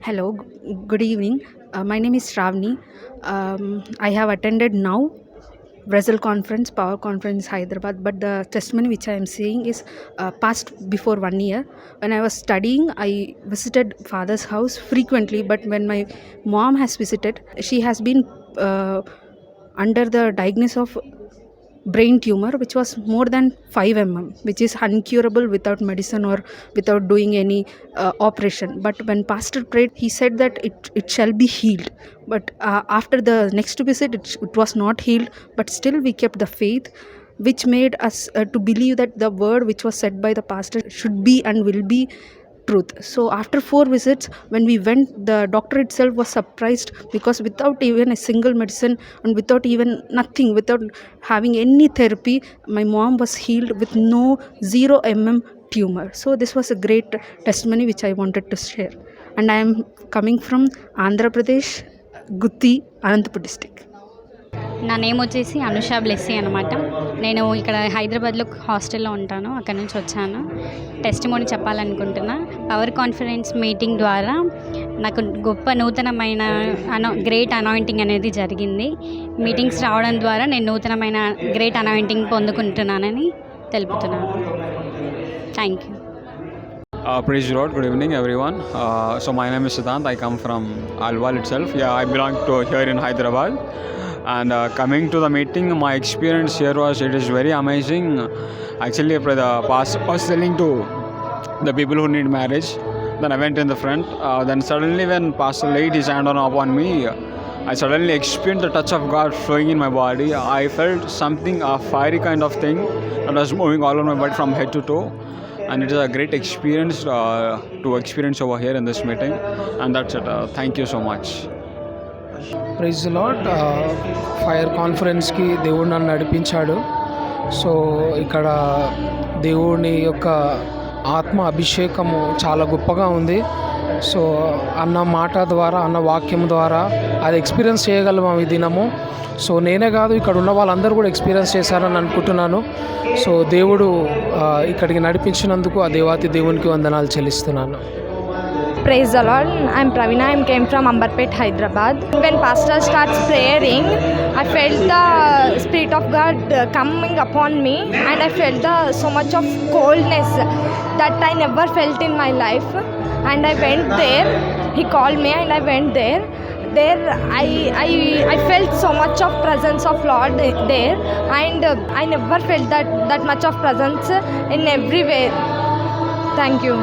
Hello, good evening. My name is Shravani. I have attended now Brazil conference, Power Conference, Hyderabad. But the testimony which I am saying is past before 1 year. When I was studying, I visited father's house frequently. But when my mom has visited, she has been under the diagnosis of brain tumor which was more than 5 mm, which is uncurable without medicine or without doing any operation. But when pastor prayed, he said that it shall be healed. But after the next visit, it was not healed, but still we kept the faith, which made us to believe that the word which was said by the pastor should be and will be truth. So after 4 visits, when we went, the doctor itself was surprised, because without even a single medicine and without even nothing, without having any therapy, my mom was healed with no 0 mm tumor. So this was a great testimony which I wanted to share. And I am coming from Andhra Pradesh, Gutti, Anantapur district. నా name వచ్చేసి అనుషా బ్లెస్సీ అనమాట. నేను ఇక్కడ హైదరాబాద్లో హాస్టల్లో ఉంటాను. అక్కడ నుంచి వచ్చాను. టెస్టిమోనీ చెప్పాలనుకుంటున్నా. పవర్ కాన్ఫరెన్స్ మీటింగ్ ద్వారా నాకు గొప్ప నూతనమైన గ్రేట్ అనాయింటింగ్ అనేది జరిగింది. మీటింగ్స్ రావడం ద్వారా నేను నూతనమైన గ్రేట్ అనాయింటింగ్ పొందుకుంటున్నానని తెలుపుతున్నాను. Thank you. Praise the Lord. Good evening, everyone. So my name is Siddhant. I come from Alwal itself. Yeah, I belong to here in Hyderabad. And coming to the meeting, my experience here it is very amazing. Actually, the pastor was telling to the people who need marriage. Then I went in the front. Then suddenly, when pastor laid his hand upon me, I suddenly experienced the touch of God flowing in my body. I felt something, a fiery kind of thing that was moving all over my body from head to toe. And it is a great experience to experience over here in this meeting. And that's it. Thank you so much. Praise the Lord. Fire కాన్ఫరెన్స్కి దేవుడు నన్ను నడిపించాడు. So ఇక్కడ దేవుని యొక్క ఆత్మ అభిషేకము చాలా గొప్పగా ఉంది. సో అన్న మాట ద్వారా, అన్న వాక్యం ద్వారా అది ఎక్స్పీరియన్స్ చేయగలము ఈ దినము. సో నేనే కాదు, ఇక్కడ ఉన్న వాళ్ళందరూ కూడా ఎక్స్పీరియన్స్ చేశారని అనుకుంటున్నాను. సో దేవుడు ఇక్కడికి నడిపించినందుకు ఆ దేవాతి దేవునికి వందనాలు చెల్లిస్తున్నాను. Praise the Lord. I'm Pravina. I came from Ambarpet, Hyderabad. When pastor starts praying, I felt the Spirit of God coming upon me, and I felt so much of coldness that I never felt in my life. And I went there. He called me, and I went there. There I felt so much of presence of Lord there, and I never felt that much of presence in everywhere. Thank you.